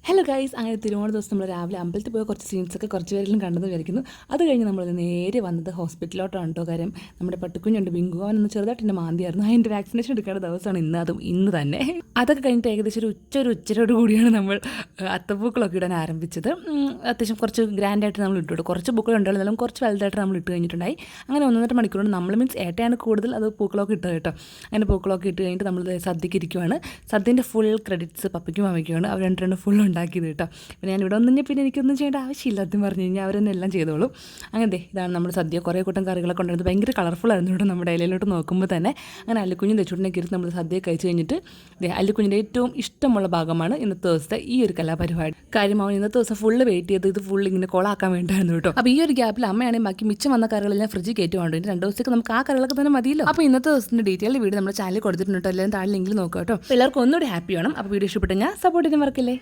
Hello guys, അങ്ങനെ തിരുവോണ ദിവസം നമ്മൾ രാവിലെ അമ്പലത്തിൽ പോയ കുറച്ച് സീൻസൊക്കെ കുറച്ച് പേരെല്ലാം കണ്ടെന്ന് വിചാരിക്കുന്നു. അത് കഴിഞ്ഞ് നമ്മൾ നേരെ വന്നത് ഹോസ്പിറ്റലിലോട്ടാണ് കേട്ടോ. കാര്യം നമ്മുടെ പട്ടുക്കുഞ്ഞുണ്ട് ബിങ്കു, അവനൊന്ന് ചെറുതായിട്ട് എൻ്റെ മാന്തിയായിരുന്നു. അതിൻ്റെ വാക്സിനേഷൻ എടുക്കേണ്ട ദിവസമാണ് ഇന്ന് തന്നെ. അതൊക്കെ കഴിഞ്ഞിട്ട് ഏകദേശം ഒരു ഉച്ചരോട് കൂടിയാണ് നമ്മൾ അത്തപ്പൂക്കളൊക്കെ ഇടാൻ ആരംഭിച്ചത്. അത്യാവശ്യം കുറച്ച് ഗ്രാൻഡായിട്ട് നമ്മൾ ഇട്ടു. കുറച്ച് പൂക്കൾ ഉണ്ടായിരുന്നാലും കുറച്ച് വലുതായിട്ട് നമ്മൾ ഇട്ട് കഴിഞ്ഞിട്ടുണ്ടായി. അങ്ങനെ 1.5 മണിക്കൂറുണ്ട്. നമ്മൾ മീൻസ് ഏട്ടയാണ് കൂടുതൽ അത് പൂക്കളൊക്കെ ഇട്ടത് കേട്ടോ. അങ്ങനെ പൂക്കളൊക്കെ ഇട്ട് കഴിഞ്ഞിട്ട് നമ്മൾ സദ്യക്ക് ഇരിക്കുവാണ്. സദ്യൻ്റെ ഫുൾ ക്രെഡിറ്റ്സ് പപ്പയ്ക്കും അമ്മയ്ക്കുമാണ്. അവർ രണ്ട് ഫുൾ ഉണ്ടാക്കിയത് കേട്ടോ. പിന്നെ ഞാൻ ഇവിടെ വന്നു പിന്നെ എനിക്കൊന്നും ചെയ്യേണ്ട ആവശ്യമില്ല. അതും പറഞ്ഞു കഴിഞ്ഞാൽ അവരെന്നെ എല്ലാം ചെയ്തോളും. അങ്ങനത്തെ ഇതാണ് നമ്മുടെ സദ്യ. കുറേ കൂട്ടം കറികളൊക്കെ ഉണ്ടായിരുന്നു. ഭയങ്കര കളർഫുള്ളായിരുന്നു കേട്ടോ. നമ്മുടെ ഇലയിലോട്ട് നോക്കുമ്പോൾ തന്നെ അങ്ങനെ അല്ലിക്കുഞ്ഞും തെച്ചുട്ടിനൊക്കെ ഇരുന്ന് നമ്മൾ സദ്യ കഴിച്ച് കഴിഞ്ഞിട്ട് അല്ലിക്കുഞ്ഞിൻ്റെ ഏറ്റവും ഇഷ്ടമുള്ള ഭാഗമാണ് ഇന്നത്തെ ദിവസത്തെ ഈ ഒരു കലാപരിപാടി. കാര്യം അവൻ ഇന്നത്തെ ദിവസം ഫുള്ള് വെയിറ്റ് ചെയ്ത് ഇത് ഫുൾ ഇങ്ങനെ കൊളാക്കാൻ വേണ്ടായിരുന്നു കേട്ടോ. അപ്പോൾ ഈ ഒരു ഗ്യാപ്പിൽ അമ്മയാണെങ്കിൽ ബാക്കി മിച്ചം വന്ന കറികളെല്ലാം ഫ്രിഡ്ജിൽ കയറ്റുവാണ്ട് 2 ദിവസത്തേക്ക് നമുക്ക് ആ കറികളൊക്കെ തന്നെ മതിയല്ലോ. അപ്പോൾ ഇന്നത്തെ ദിവസത്തിൻ്റെ ഡീറ്റെയിൽ വീഡിയോ നമ്മുടെ ചാനലിൽ കൊടുത്തിട്ടുണ്ട് കേട്ടോ. എല്ലാവരും താഴെ ലിങ്കിൽ നോക്കുക കേട്ടോ. എല്ലാവർക്കും ഒന്നുകൂടി ഹാപ്പി വേണം. അപ്പോൾ വീഡിയോ ഇഷ്ടപ്പെട്ടു ഞാൻ സപ്പോർട്ട് ചെയ്യാൻ മറക്കില്ലേ.